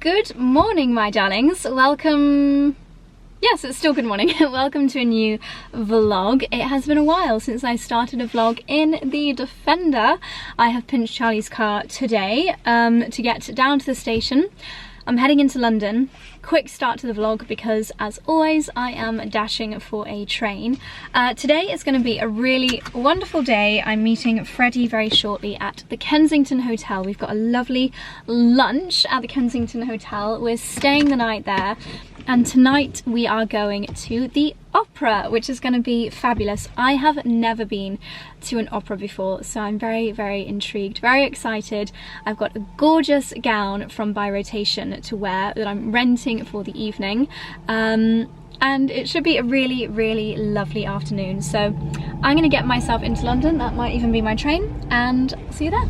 Good morning, my darlings. Welcome. Yes, it's still good morning. Welcome to a new vlog. It has been a while since I started a vlog in the Defender. I have pinched Charlie's car today to get down to the station. I'm heading into London. Quick start to the vlog because, as always, I am dashing for a train. Today is going to be a really wonderful day. I'm meeting Freddie very shortly at the Kensington Hotel. We've got a lovely lunch at the Kensington Hotel. We're staying the night there. And tonight we are going to the opera, which is going to be fabulous. I have never been to an opera before, so I'm very, very intrigued, very excited. I've got a gorgeous gown from By Rotation to wear that I'm renting for the evening. And it should be a really, really lovely afternoon. So I'm going to get myself into London. That might even be my train, and see you there.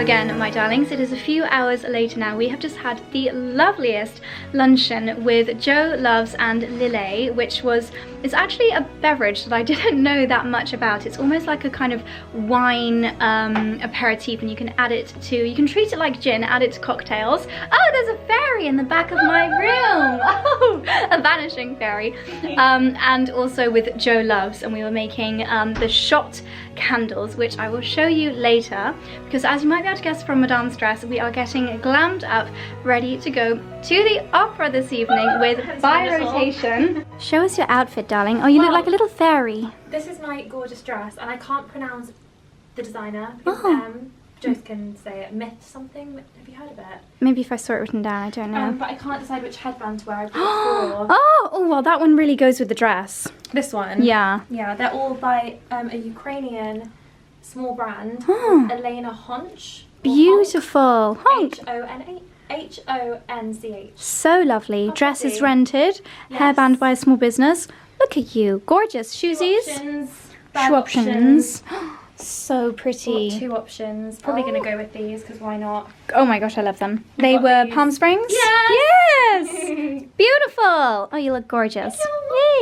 Again, my darlings, it is a few hours later now. We have just had the loveliest luncheon with Joe Loves and Lille, which it's actually a beverage that I didn't know that much about. It's almost like a kind of wine aperitif, and you can add it to, you can treat it like gin, add it to cocktails. Oh, there's a fairy in the back of my room. Oh, a vanishing fairy. And also with Joe Loves, and we were making the shot candles, which I will show you later, because as you might be able to guess from Madame's dress, we are getting glammed up, ready to go to the opera this evening with By Rotation. Show us your outfit, darling. Oh, you look like a little fairy. This is my gorgeous dress, and I can't pronounce the designer because Joyce can say it. Myth something. Have you heard of it? Maybe if I saw it written down, I don't know. But I can't decide which headband to wear. Oh, well, that one really goes with the dress. This one? Yeah. Yeah, they're all by a Ukrainian small brand, Elena Honch. Beautiful. H-O-N-C-H. So lovely. How Dress pretty. is rented. Yes. Hairband by a small business. Look at you. Gorgeous. Shoesies. Shoe options. So pretty. Got 2 options. Probably going to go with these because why not? Oh my gosh, I love them. They were these. Palm Springs? Yes! Yes! Beautiful! Oh, you look gorgeous.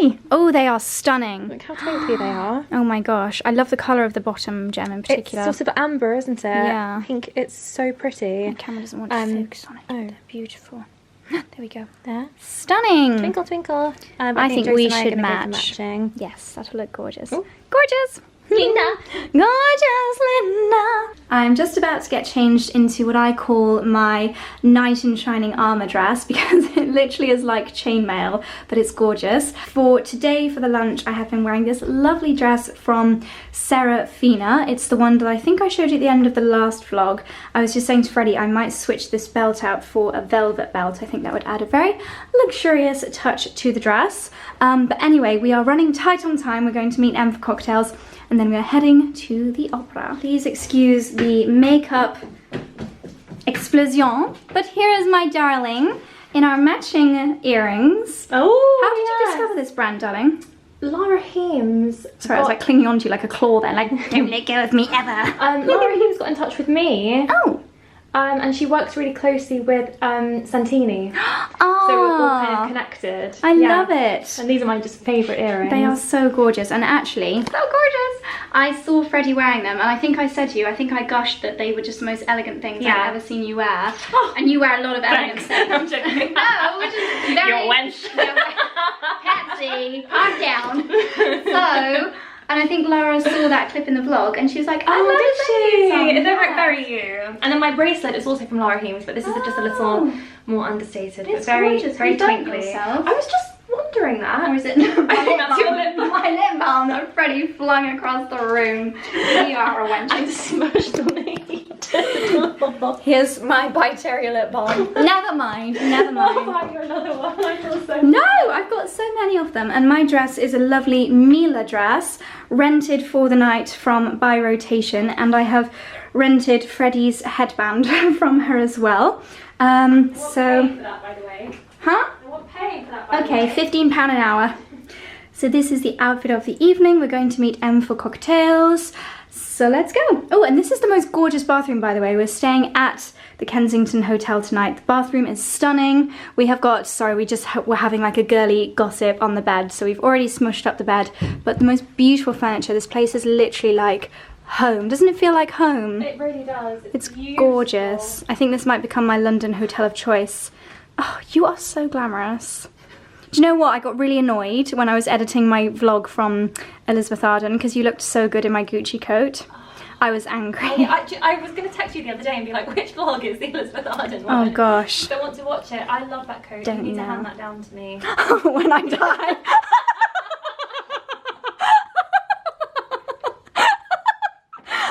Yay! Oh, they are stunning. Look how twinkly they are. Oh my gosh. I love the colour of the bottom gem in particular. It's sort of amber, isn't it? Yeah. I think it's so pretty. The camera doesn't want to focus on it. Oh. They're beautiful. There we go. There. Stunning! Twinkle, twinkle. I think Joyce we and I are should gonna go for match. matching. Yes, that'll look gorgeous. Ooh. Gorgeous! Linda. Gorgeous Linda! I'm just about to get changed into what I call my knight in shining armour dress, because it literally is like chainmail, but it's gorgeous. For today, for the lunch, I have been wearing this lovely dress from Serafina. It's the one that I think I showed you at the end of the last vlog. I was just saying to Freddie I might switch this belt out for a velvet belt. I think that would add a very luxurious touch to the dress. But anyway, we are running tight on time. We're going to meet Em for cocktails, and then we are heading to the opera. Please excuse the makeup explosion, but here is my darling in our matching earrings. Oh, how did you discover this brand, darling? Laura Heems. Sorry, I was like clinging onto you like a claw then, like, don't let go of me ever. Laura Heems got in touch with me. Oh. And she works really closely with Santini. Oh, so we're all kind of connected. I love it. And these are my just favourite earrings. They are so gorgeous, and actually, so gorgeous. I saw Freddie wearing them, and I think I said to you, I think I gushed that they were just the most elegant things I've ever seen you wear. Oh, and you wear a lot of elegant things. I'm joking. No, which is very... You're a wench. Patsy, calm down. So... And I think Laura saw that clip in the vlog, and she was like, "Oh, did she? They're yeah. very you." And then my bracelet is also from Laura Heems, but this is just a little more understated, but very twinkly. I was just wondering that. Or is it? I think that's your lip balm. My lip balm that Freddie flung across the room. You are a wench. I just emotionally. Here's my Biteria lip balm. Never mind, never mind. I'll buy you another one. I feel so No, I've got so many of them, and my dress is a lovely Mila dress rented for the night from By Rotation, and I have rented Freddie's headband from her as well. So... paying for that, by the way. Huh? I want paying for that, by the Okay, way. £15 an hour. So this is the outfit of the evening. We're going to meet Em for cocktails. So let's go. Oh, and this is the most gorgeous bathroom, by the way. We're staying at the Kensington Hotel tonight. The bathroom is stunning. We have got, sorry, we're having like a girly gossip on the bed. So we've already smushed up the bed, but the most beautiful furniture. This place is literally like home. Doesn't it feel like home? It really does. It's gorgeous. I think this might become my London hotel of choice. Oh, you are so glamorous. Do you know what? I got really annoyed when I was editing my vlog from Elizabeth Arden because you looked so good in my Gucci coat. I was angry. I was going to text you the other day and be like, which vlog is the Elizabeth Arden one? Oh gosh. I want to watch it. I love that coat. Don't you need know. to hand that down to me. When I die.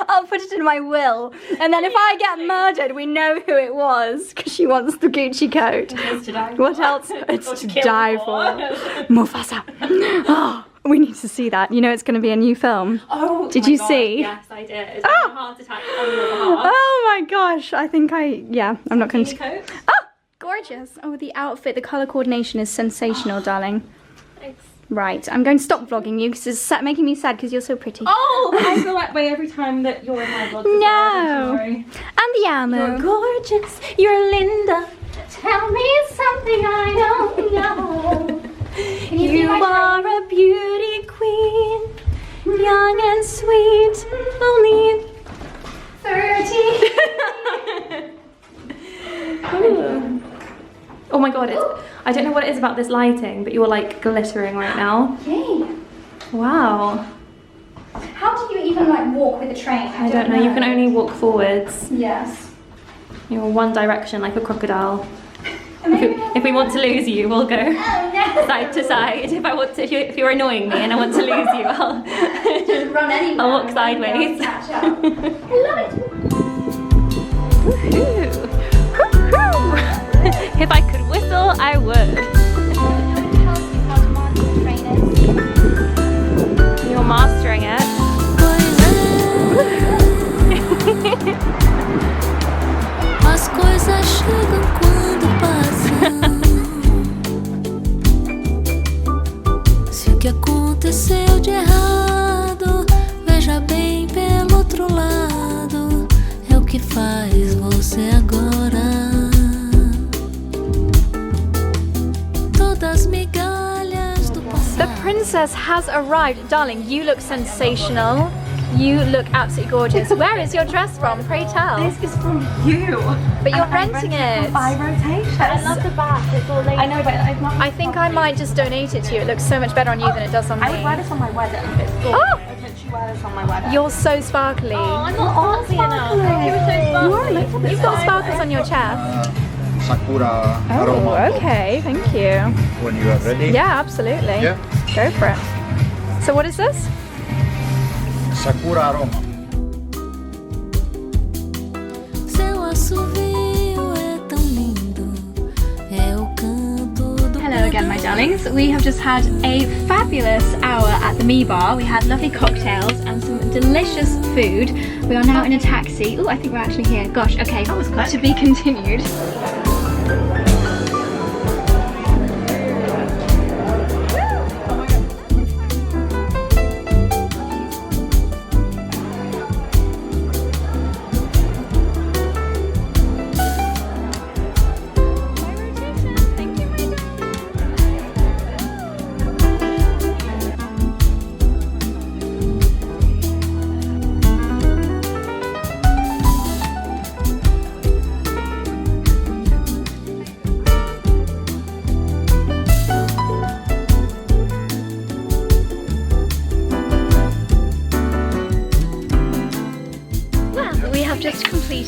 I'll put it in my will. And then if I get murdered, we know who it was because she wants the Gucci coat. What else? It's to die for. Mufasa. Oh, we need to see that. You know it's going to be a new film. Oh, did you see? Yes, I did. It's like a heart attack on your behalf. Oh my gosh. I think I'm not going to. Coat? Oh, gorgeous. Oh, the outfit, the colour coordination is sensational, darling. Thanks. Right, I'm going to stop vlogging you because it's making me sad because you're so pretty. Oh, I feel that way every time that you're in my vlog. No. And the ammo. You're gorgeous. You're Linda. Tell me something I don't know. You are a beauty queen, young and sweet, only 30. Oh my god, I don't know what it is about this lighting, but you're like glittering right now. Yay. Wow. How do you even like walk with a train? I don't know, you can only walk forwards. Yes. You're one direction like a crocodile. If we want to lose you, we'll go side to side. If you're annoying me and I want to lose you, I'll just run anywhere. I'll walk sideways. Catch up. I love it. Woohoo! If I could whistle, I would. You're mastering it. As coisas chegam quando passam. Se o que aconteceu de errado, veja bem pelo outro lado, é o que faz você agora. Todas migalhas do passado. The princess has arrived. Darling, you look sensational. You look absolutely gorgeous. Where is your dress from? Pray tell. This is from you. But you're renting it. By rotation. I love the back. It's all lace. I know, but I've not. I think I might just donate it to you. It looks so much better on you than it does on me. I would wear this on my wedding. It's gorgeous. Oh! I would literally wear this on my wedding. You're so sparkly. Oh, I'm not artsy enough. You were so sparkly. You are a little bit. You've got sparkles on your chest. Sakura aroma. Oh, okay. Thank you. When you are ready. Yeah, absolutely. Yeah. Go for it. So what is this? Sakura aroma. Seu assovio é tão lindo, é o canto do. Hello again, my darlings. We have just had a fabulous hour at the Me Bar. We had lovely cocktails and some delicious food. We are now in a taxi. Oh, I think we're actually here. Gosh, okay. That was quick. To be continued.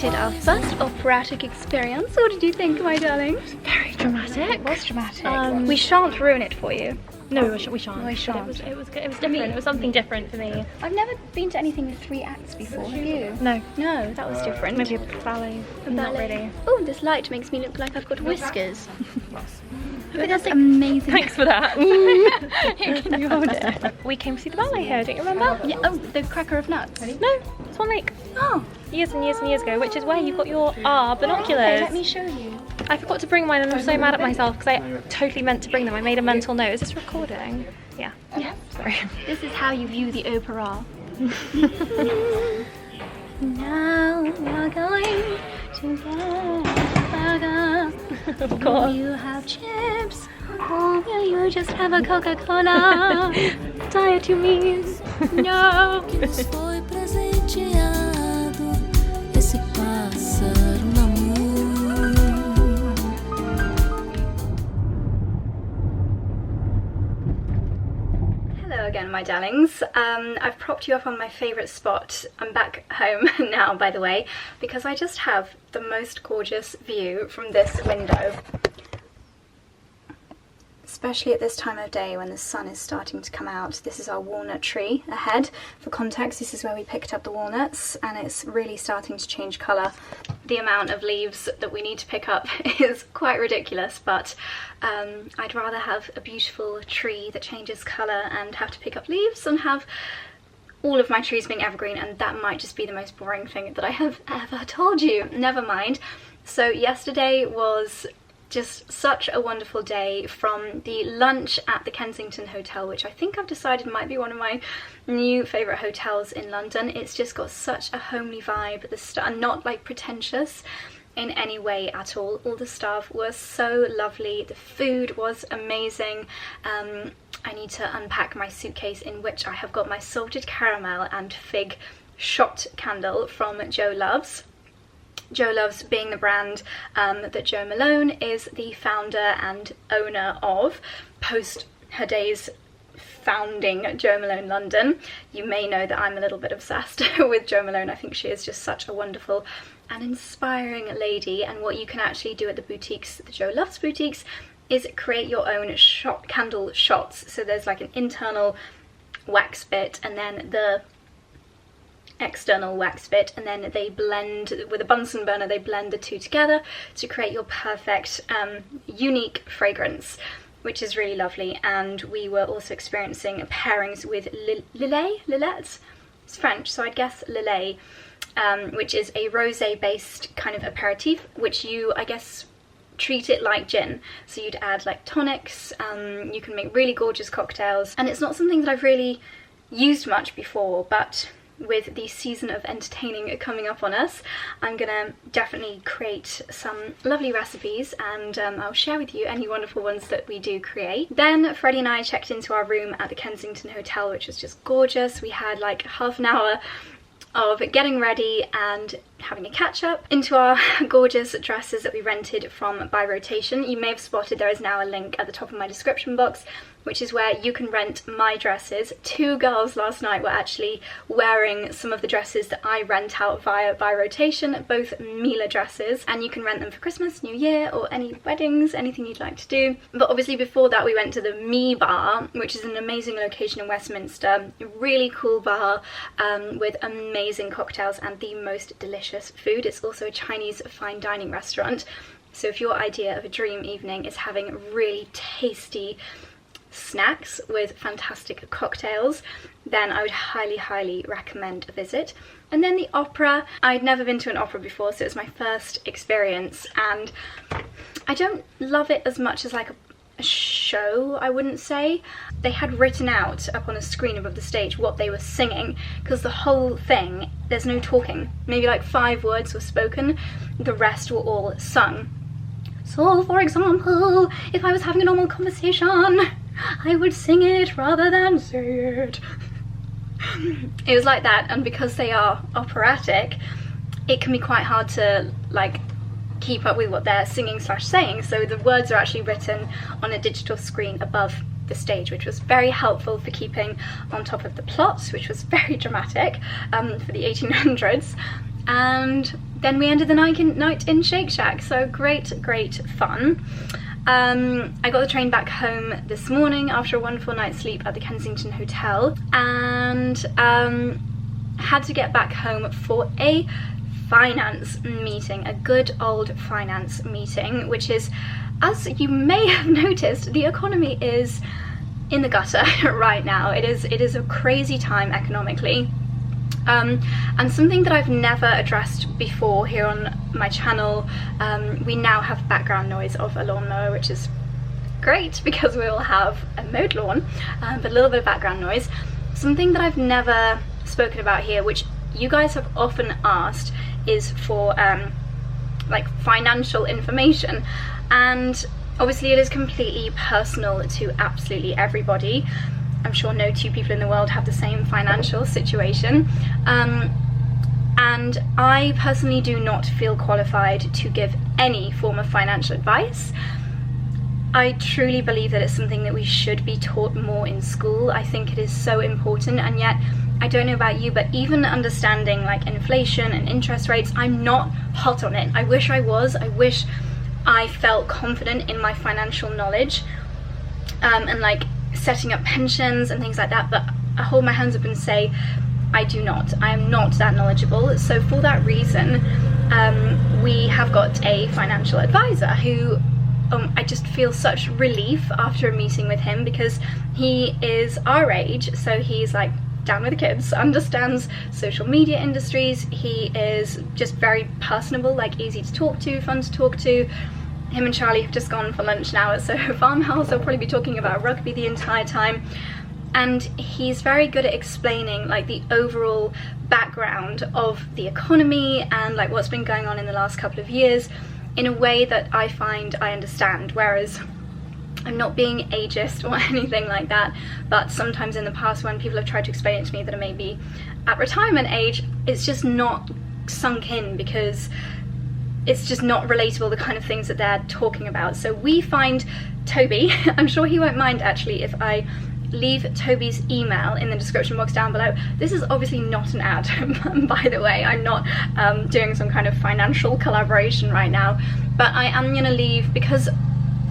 Our first operatic experience. What did you think, my darling? Very dramatic. It was dramatic. We shan't ruin it for you. No, we shan't. We shan't. It was different. It was something different for me. I've never been to anything with 3 acts before. Have you? No. No, that was different. Maybe a ballet. Not really. Oh, this light makes me look like I've got whiskers. But that's amazing. Thanks for that. Can you hold it? We came to see the ballet here, don't you remember? Yeah. Oh, the Cracker of Nuts. No, it's one like Oh, years and years and years ago, which is where you got your R binoculars. okay, let me show you. I forgot to bring mine and I'm so mad at myself because I totally meant to bring them. I made a mental note. Is this recording? Yeah. Yeah. Sorry. This is how you view the opera. Now we're going to get a burger. Of course. Will you have chips? Or will you just have a Coca-Cola? Diet, you mean? No. que nos foi presenteado esse pássaro na mão. Hello again, my darlings. I've propped you up on my favourite spot. I'm back home now, by the way, because I just have the most gorgeous view from this window. Especially at this time of day when the sun is starting to come out. This is our walnut tree ahead. For context, this is where we picked up the walnuts and it's really starting to change colour. The amount of leaves that we need to pick up is quite ridiculous, but I'd rather have a beautiful tree that changes colour and have to pick up leaves than have all of my trees being evergreen, and that might just be the most boring thing that I have ever told you. Never mind. So yesterday was just such a wonderful day, from the lunch at the Kensington Hotel, which I think I've decided might be one of my new favourite hotels in London. It's just got such a homely vibe, not like pretentious in any way at all. All the staff were so lovely, the food was amazing. I need to unpack my suitcase in which I have got my salted caramel and fig shot candle from Jo Loves. Jo Loves being the brand that Jo Malone is the founder and owner of, post her days founding Jo Malone London. You may know that I'm a little bit obsessed with Jo Malone. I think she is just such a wonderful and inspiring lady, and what you can actually do at the boutiques, the Jo Loves boutiques, is create your own candle shots. So there's like an internal wax bit and then the external wax bit, and then they blend with a Bunsen burner, they blend the two together to create your perfect unique fragrance, which is really lovely. And we were also experiencing pairings with Lillet, it's French, so I guess Lillet, which is a rosé based kind of aperitif, which you, I guess, treat it like gin. So you'd add like tonics, you can make really gorgeous cocktails, and it's not something that I've really used much before, but with the season of entertaining coming up on us, I'm gonna definitely create some lovely recipes, and I'll share with you any wonderful ones that we do create. Then Freddie and I checked into our room at the Kensington Hotel, which was just gorgeous. We had like half an hour of getting ready and having a catch up into our gorgeous dresses that we rented from By Rotation. You may have spotted there is now a link at the top of my description box, which is where you can rent my dresses. Two girls last night were actually wearing some of the dresses that I rent out via By Rotation, both Mila dresses, and you can rent them for Christmas, New Year, or any weddings, anything you'd like to do. But obviously before that we went to the Me Bar, which is an amazing location in Westminster, a really cool bar with amazing cocktails and the most delicious food. It's also a Chinese fine dining restaurant, so if your idea of a dream evening is having really tasty snacks with fantastic cocktails, then I would highly recommend a visit. And then the opera, I'd never been to an opera before, so it was my first experience, and I don't love it as much as like a show, I wouldn't say. They had written out up on a screen above the stage what they were singing, because the whole thing, there's no talking. Maybe like 5 words were spoken, the rest were all sung. So for example, if I was having a normal conversation, I would sing it rather than say it. It was like that, and because they are operatic, it can be quite hard to like keep up with what they're singing / saying, so the words are actually written on a digital screen above the stage, which was very helpful for keeping on top of the plot, which was very dramatic for the 1800s. And then we ended the night in Shake Shack, so great fun. I got the train back home this morning after a wonderful night's sleep at the Kensington Hotel, and had to get back home for a finance meeting, a good old finance meeting, which is, as you may have noticed, the economy is in the gutter right now. It is a crazy time economically. And something that I've never addressed before here on my channel, we now have background noise of a lawnmower, which is great because we will have a mowed lawn, but a little bit of background noise. Something that I've never spoken about here, which you guys have often asked, is for like financial information, and obviously it is completely personal to absolutely everybody. I'm sure no two people in the world have the same financial situation, and I personally do not feel qualified to give any form of financial advice. I truly believe that it's something that we should be taught more in school. I think it is so important, and yet I don't know about you, but even understanding like inflation and interest rates, I'm not hot on it. I wish I was. I wish I felt confident in my financial knowledge, and like setting up pensions and things like that, but I hold my hands up and say I do not. I am not that knowledgeable. So for that reason, we have got a financial advisor who I just feel such relief after a meeting with him, because he is our age, so he's like down with the kids, understands social media industries, he is just very personable, like easy to talk to, fun to talk to. Him and Charlie have just gone for lunch now at Soho Farmhouse. They'll probably be talking about rugby the entire time, and he's very good at explaining like the overall background of the economy and like what's been going on in the last couple of years in a way that I find I understand, whereas I'm not being ageist or anything like that, but sometimes in the past when people have tried to explain it to me that are maybe at retirement age, it's just not sunk in because it's just not relatable, the kind of things that they're talking about. So we find Toby, I'm sure he won't mind actually if I leave Toby's email in the description box down below. This is obviously not an ad, by the way. I'm not doing some kind of financial collaboration right now, but I am gonna leave, because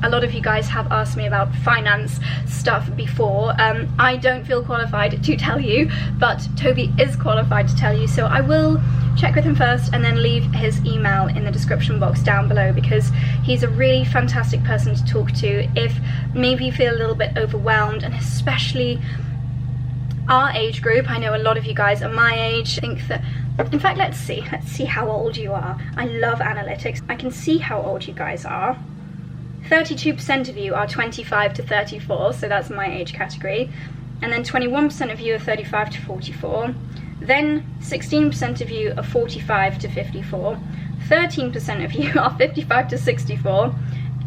a lot of you guys have asked me about finance stuff before. I don't feel qualified to tell you, but Toby is qualified to tell you, so I will check with him first and then leave his email in the description box down below, because he's a really fantastic person to talk to if maybe you feel a little bit overwhelmed, and especially our age group. I know a lot of you guys are my age. I think that, in fact, let's see how old you are. I love analytics. I can see how old you guys are. 32% of you are 25 to 34, so that's my age category, and then 21% of you are 35 to 44, then 16% of you are 45 to 54, 13% of you are 55 to 64,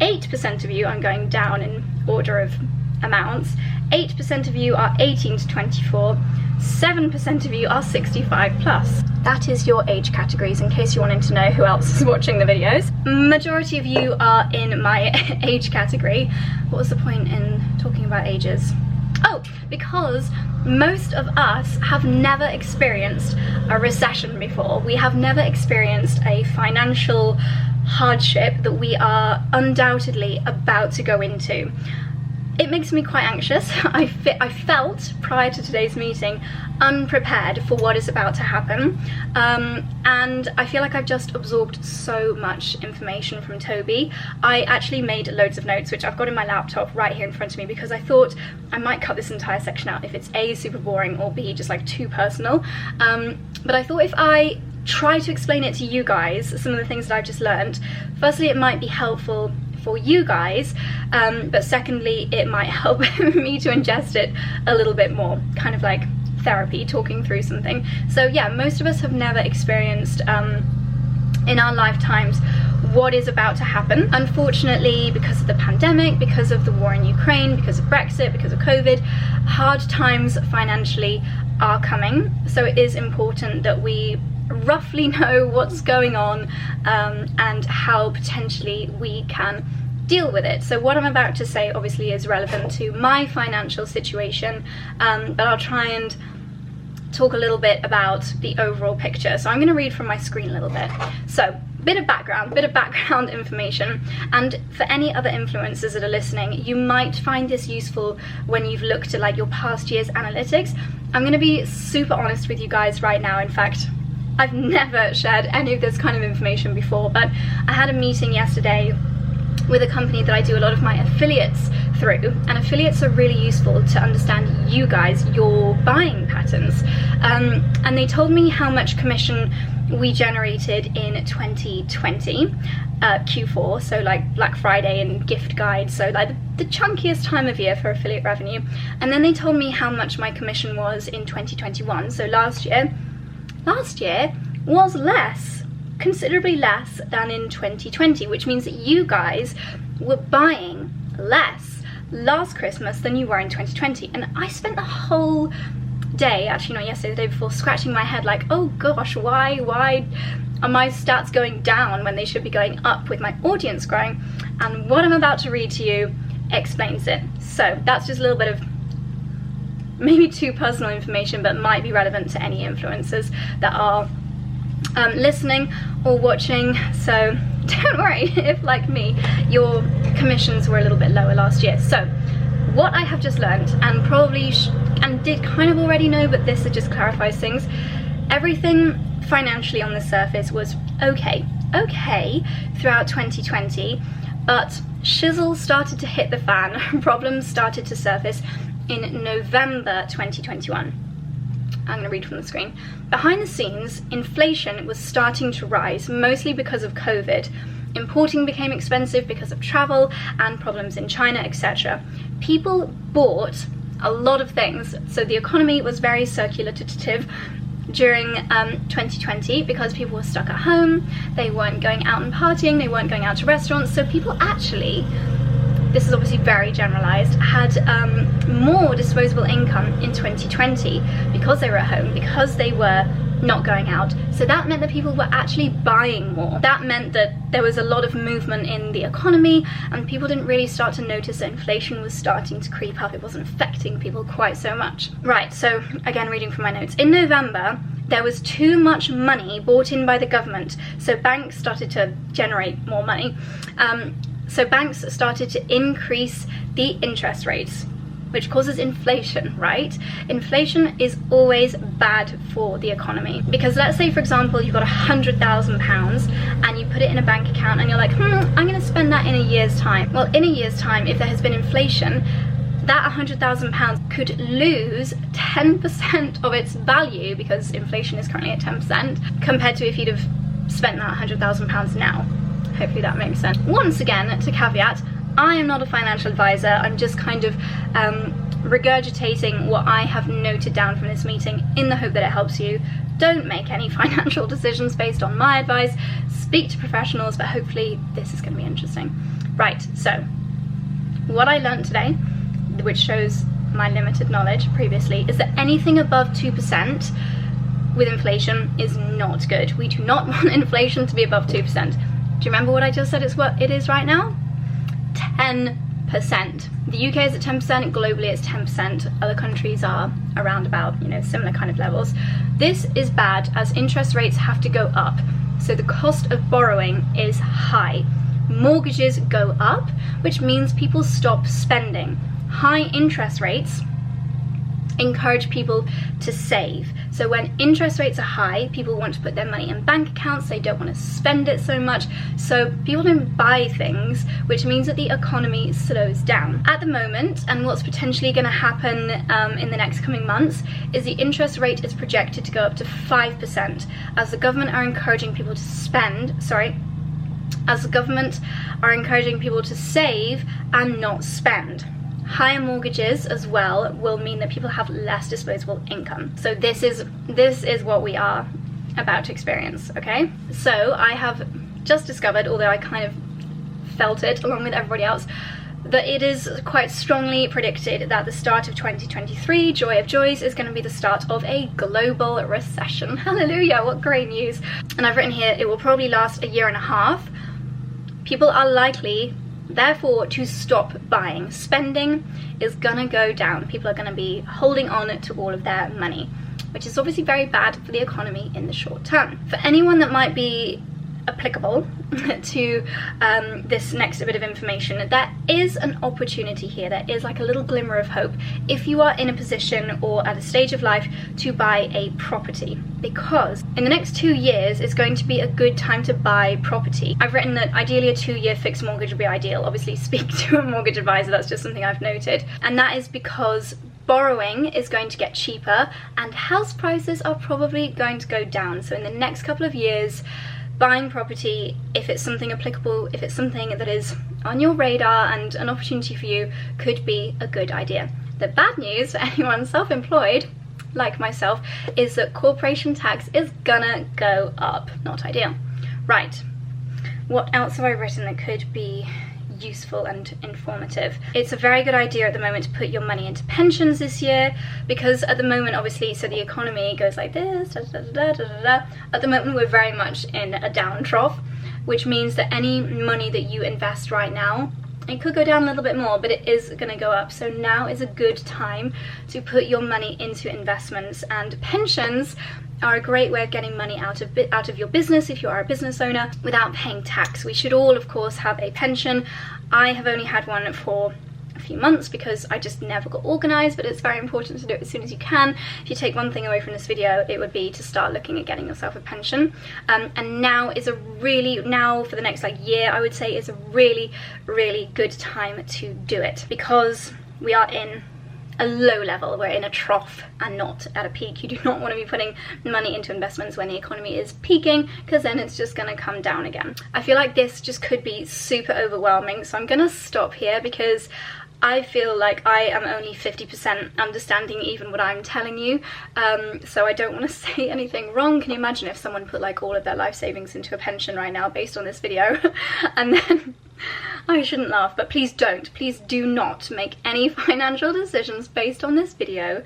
8% of you, I'm going down in order of amounts, 8% of you are 18 to 24, 7% of you are 65 plus. That is your age categories, in case you wanted to know who else is watching the videos. Majority of you are in my age category. What was the point in talking about ages? Oh, because most of us have never experienced a recession before. We have never experienced a financial hardship that we are undoubtedly about to go into. It makes me quite anxious. I felt prior to today's meeting unprepared for what is about to happen, and I feel like I've just absorbed so much information from Toby. I actually made loads of notes, which I've got in my laptop right here in front of me, because I thought I might cut this entire section out if it's A, super boring, or B, just like too personal, but I thought if I try to explain it to you guys, some of the things that I've just learned, firstly it might be helpful for you guys, but secondly it might help me to ingest it a little bit more, kind of like therapy, talking through something. So yeah, most of us have never experienced in our lifetimes what is about to happen. Unfortunately, because of the pandemic, because of the war in Ukraine, because of Brexit, because of COVID, hard times financially are coming. So it is important that we roughly know what's going on, and how potentially we can deal with it. So what I'm about to say obviously is relevant to my financial situation, but I'll try and talk a little bit about the overall picture. So I'm going to read from my screen a little bit. So bit of background information, and for any other influencers that are listening, you might find this useful when you've looked at like your past year's analytics. I'm going to be super honest with you guys right now. In fact, I've never shared any of this kind of information before, but I had a meeting yesterday with a company that I do a lot of my affiliates through, and affiliates are really useful to understand you guys, your buying patterns. And they told me how much commission we generated in 2020, Q4, so like Black Friday and gift guides, so like the chunkiest time of year for affiliate revenue. And then they told me how much my commission was in 2021, so last year was less, considerably less than in 2020, which means that you guys were buying less last Christmas than you were in 2020. And I spent the whole day, actually not yesterday, the day before, scratching my head like, oh gosh, why are my stats going down when they should be going up with my audience growing? And what I'm about to read to you explains it. So that's just a little bit of maybe too personal information, but might be relevant to any influencers that are listening or watching. So don't worry if, like me, your commissions were a little bit lower last year. So what I have just learned, and probably and did kind of already know, but this just clarifies things, everything financially on the surface was okay throughout 2020, but shizzle started to hit the fan. Problems started to surface in November 2021. I'm going to read from the screen. Behind the scenes, inflation was starting to rise, mostly because of COVID. Importing became expensive because of travel and problems in China, etc. People bought a lot of things, so the economy was very circulative during 2020 because people were stuck at home, they weren't going out and partying, they weren't going out to restaurants, so people actually, this is obviously very generalized, had more disposable income in 2020 because they were at home, because they were not going out. So that meant that people were actually buying more. That meant that there was a lot of movement in the economy, and people didn't really start to notice that inflation was starting to creep up. It wasn't affecting people quite so much. Right, so again, reading from my notes. In November, there was too much money bought in by the government, so banks started to generate more money. So banks started to increase the interest rates, which causes inflation, right? Inflation is always bad for the economy, because let's say, for example, you've got £100,000 and you put it in a bank account and you're like, I'm gonna spend that in a year's time. Well, in a year's time, if there has been inflation, that £100,000 could lose 10% of its value, because inflation is currently at 10%, compared to if you'd have spent that £100,000 now. Hopefully that makes sense. Once again, to caveat, I am not a financial advisor. I'm just kind of regurgitating what I have noted down from this meeting in the hope that it helps you. Don't make any financial decisions based on my advice. Speak to professionals, but hopefully this is going to be interesting. Right, so what I learned today, which shows my limited knowledge previously, is that anything above 2% with inflation is not good. We do not want inflation to be above 2%. Do you remember what I just said it is right now? 10%. The UK is at 10%, globally it's 10%. Other countries are around about, similar kind of levels. This is bad, as interest rates have to go up. So the cost of borrowing is high. Mortgages go up, which means people stop spending. High interest rates encourage people to save. So when interest rates are high, people want to put their money in bank accounts, they don't want to spend it so much, so people don't buy things, which means that the economy slows down. At the moment, and what's potentially going to happen in the next coming months, is the interest rate is projected to go up to 5%, as the government are encouraging people to save and not spend. Higher mortgages as well will mean that people have less disposable income. So this is what we are about to experience, okay? So I have just discovered, although I kind of felt it along with everybody else, that it is quite strongly predicted that the start of 2023, joy of joys, is going to be the start of a global recession. Hallelujah, what great news. And I've written here, it will probably last 1.5 years. People are likely, therefore, to stop buying. Spending is gonna go down. People are gonna be holding on to all of their money, which is obviously very bad for the economy in the short term. For anyone that might be applicable to this next bit of information, there is an opportunity here. There is like a little glimmer of hope if you are in a position or at a stage of life to buy a property, because in the next 2 years it's going to be a good time to buy property. I've written that ideally a 2-year fixed mortgage would be ideal. Obviously speak to a mortgage advisor, that's just something I've noted, and that is because borrowing is going to get cheaper and house prices are probably going to go down. So in the next couple of years, buying property, if it's something applicable, if it's something that is on your radar and an opportunity for you, could be a good idea. The bad news for anyone self-employed like myself is that corporation tax is gonna go up. Not ideal. Right, what else have I written that could be useful and informative? It's a very good idea at the moment to put your money into pensions this year, because at the moment, obviously, so the economy goes like this, da, da, da, da, da, da. At the moment we're very much in a down trough, which means that any money that you invest right now, it could go down a little bit more, but it is going to go up. So now is a good time to put your money into investments, and pensions are a great way of getting money out of your business if you are a business owner without paying tax. We should all, of course, have a pension. I have only had one for a few months because I just never got organised, but it's very important to do it as soon as you can. If you take one thing away from this video, it would be to start looking at getting yourself a pension. And now is a really, now for the next like year, I would say is a really, really good time to do it, because we are in a low level, we're in a trough and not at a peak. You do not want to be putting money into investments when the economy is peaking, because then it's just going to come down again. I feel like this just could be super overwhelming, so I'm going to stop here because I feel like I am only 50% understanding even what I'm telling you, so I don't want to say anything wrong. Can you imagine if someone put like all of their life savings into a pension right now based on this video and then I shouldn't laugh, but please don't. Please do not make any financial decisions based on this video.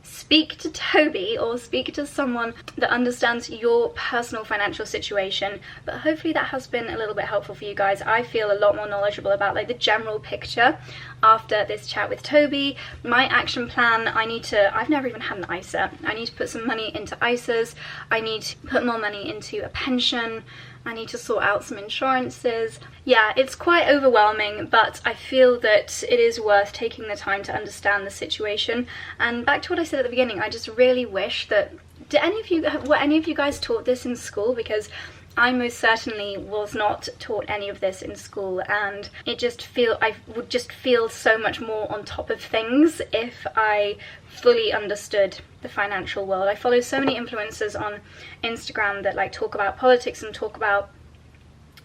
Speak to Toby or speak to someone that understands your personal financial situation, but hopefully that has been a little bit helpful for you guys. I feel a lot more knowledgeable about like the general picture after this chat with Toby. My action plan, I've never even had an ISA. I need to put some money into ISAs. I need to put more money into a pension. I need to sort out some insurances. Yeah, it's quite overwhelming, but I feel that it is worth taking the time to understand the situation. And back to what I said at the beginning, I just really wish that, were any of you guys taught this in school? Because I most certainly was not taught any of this in school, and I would just feel so much more on top of things if I fully understood the financial world. I follow so many influencers on Instagram that like talk about politics and talk about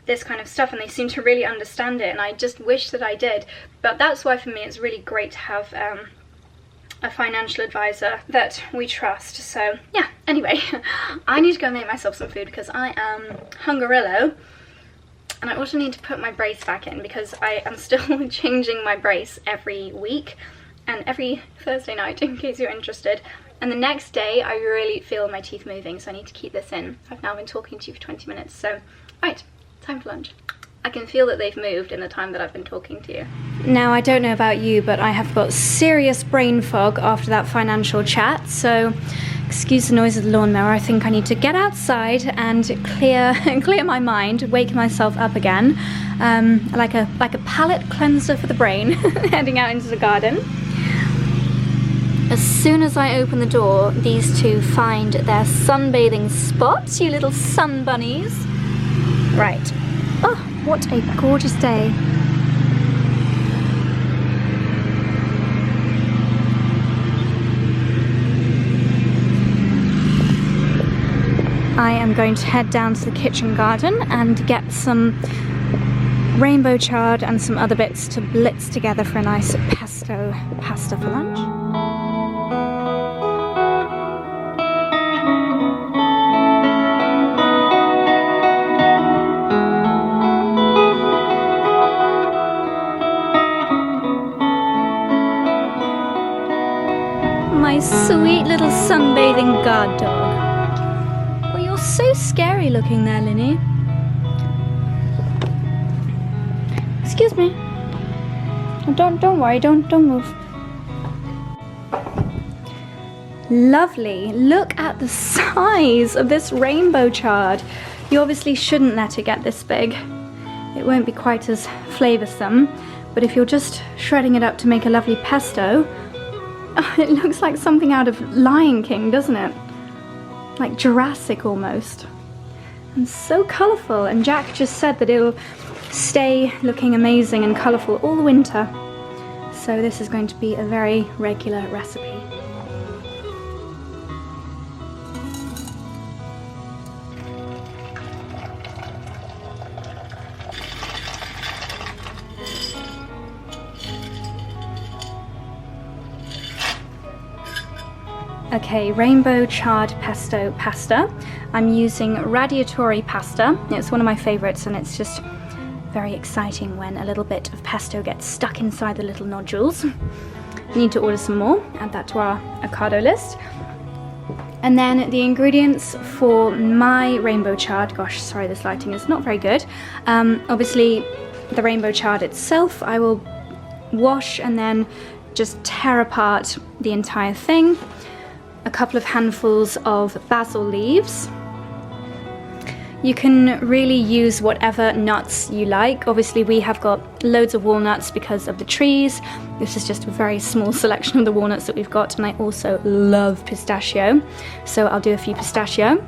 this kind of stuff, and they seem to really understand it, and I just wish that I did. But that's why for me it's really great to have a financial advisor that we trust. So yeah, anyway, I need to go make myself some food because I am hungerillo, and I also need to put my brace back in because I am still changing my brace every week and every Thursday night, in case you're interested. And the next day I really feel my teeth moving, so I need to keep this in. I've now been talking to you for 20 minutes, so right, time for lunch. I can feel that they've moved in the time that I've been talking to you. Now, I don't know about you, but I have got serious brain fog after that financial chat, so excuse the noise of the lawnmower. I think I need to get outside and clear my mind, wake myself up again, like a palate cleanser for the brain, heading out into the garden. As soon as I open the door, these two find their sunbathing spots, you little sun bunnies. Right. Oh, what a gorgeous day. I am going to head down to the kitchen garden and get some rainbow chard and some other bits to blitz together for a nice pasta for lunch. My sweet little sunbathing guard dog. Well, you're so scary looking there, Linny. Excuse me. Don't worry, don't move. Lovely. Look at the size of this rainbow chard. You obviously shouldn't let it get this big. It won't be quite as flavoursome, but if you're just shredding it up to make a lovely pesto, oh, it looks like something out of Lion King, doesn't it? Like Jurassic almost. And so colourful, and Jack just said that it'll stay looking amazing and colourful all the winter. So this is going to be a very regular recipe. Okay, rainbow charred pesto pasta. I'm using radiatori pasta. It's one of my favourites, and it's just very exciting when a little bit of pesto gets stuck inside the little nodules. Need to order some more, add that to our Ocado list. And then the ingredients for my rainbow charred, gosh, sorry, this lighting is not very good. Obviously, the rainbow charred itself, I will wash and then just tear apart the entire thing. A couple of handfuls of basil leaves. You can really use whatever nuts you like. Obviously we have got loads of walnuts because of the trees. This is just a very small selection of the walnuts that we've got, and I also love pistachio, so I'll do a few pistachio.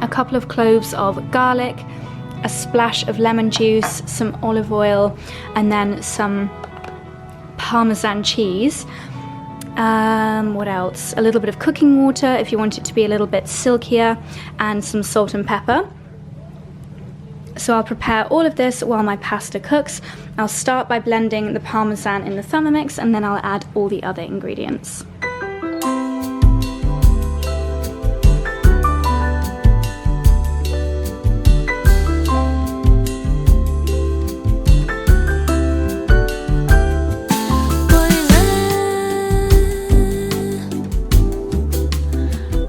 A couple of cloves of garlic, a splash of lemon juice, some olive oil, and then some Parmesan cheese. What else? A little bit of cooking water if you want it to be a little bit silkier, and some salt and pepper. So I'll prepare all of this while my pasta cooks. I'll start by blending the Parmesan in the Thermomix, and then I'll add all the other ingredients.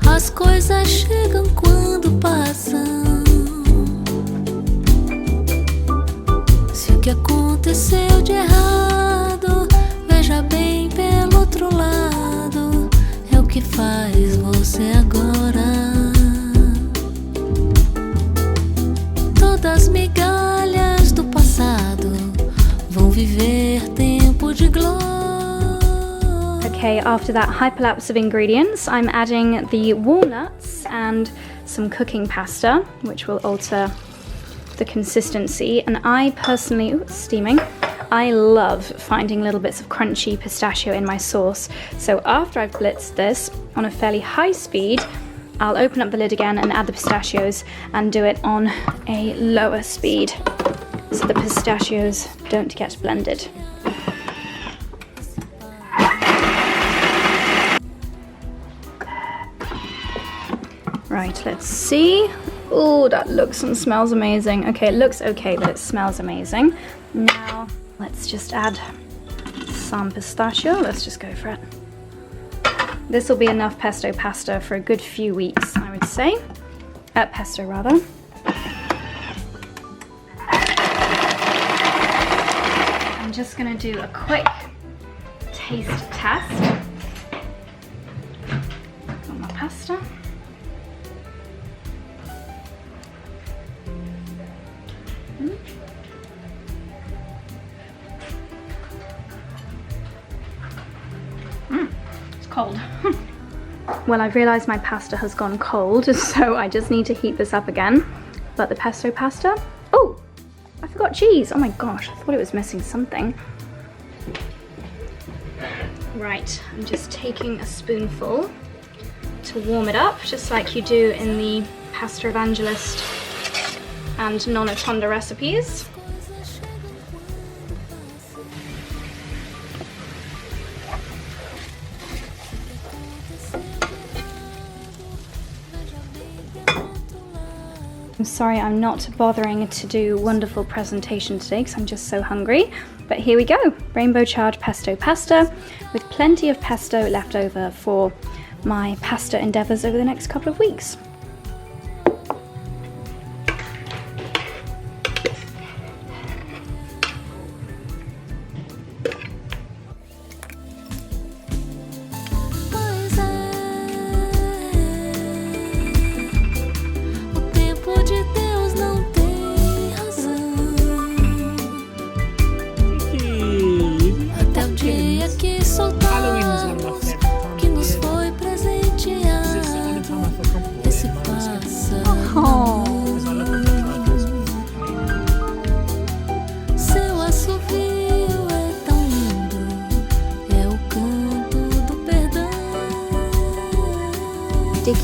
As coisas chegam quando passam. Se o que aconteceu de errado, veja bem pelo outro lado, é o que faz você agora. Todas as migalhas do passado vão viver tempo de glória. Okay, after that hyperlapse of ingredients, I'm adding the walnuts and some cooking pasta, which will alter the consistency. And I personally, ooh, it's steaming, I love finding little bits of crunchy pistachio in my sauce. So after I've blitzed this on a fairly high speed, I'll open up the lid again and add the pistachios and do it on a lower speed so the pistachios don't get blended. Right, let's see. Oh, that looks and smells amazing. Okay, it looks okay, but it smells amazing. Now, let's just add some pistachio. Let's just go for it. This will be enough pesto pasta for a good few weeks, I would say. Pesto, rather. I'm just gonna do a quick taste test on my pasta. It's cold. Well, I've realised my pasta has gone cold, so I just need to heat this up again. But the pesto pasta, oh, I forgot cheese. Oh my gosh, I thought it was missing something. Right, I'm just taking a spoonful to warm it up, just like you do in the Pasta Evangelist and Nonna Tonda recipes. I'm sorry I'm not bothering to do wonderful presentation today because I'm just so hungry, but here we go. Rainbow charred pesto pasta with plenty of pesto left over for my pasta endeavours over the next couple of weeks. Pois é, o tempo de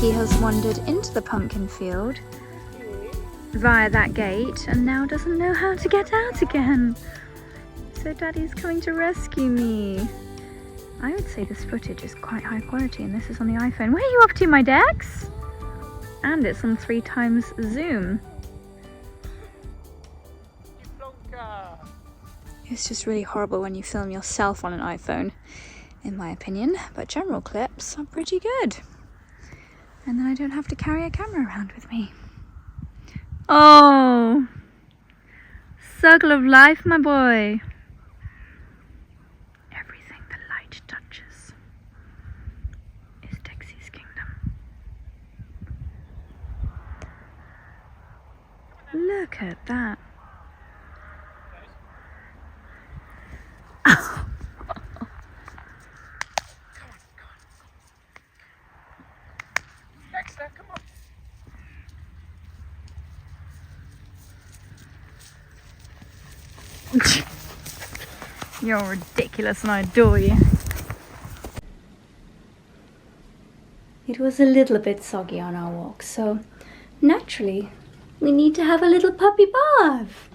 Dicky has wandered into the pumpkin field via that gate and now doesn't know how to get out again. So Daddy's coming to rescue me. I would say this footage is quite high quality and this is on the iPhone. Where are you off to, my Dex? And it's on 3x zoom. It's just really horrible when you film yourself on an iPhone, in my opinion, but general clips are pretty good. And then I don't have to carry a camera around with me. Oh, circle of life, my boy. Everything the light touches is Dixie's kingdom. Look at that. Dexter, come on. You're ridiculous and I adore you. It was a little bit soggy on our walk, so naturally we need to have a little puppy bath.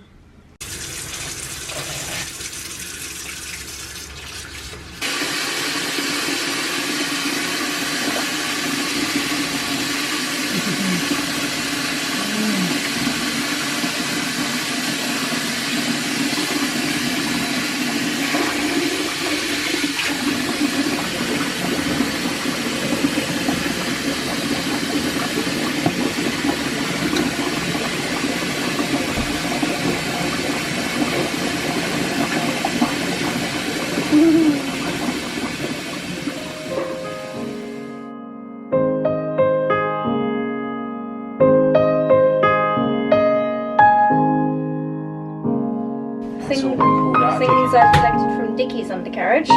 Things I've collected from Dicky's undercarriage.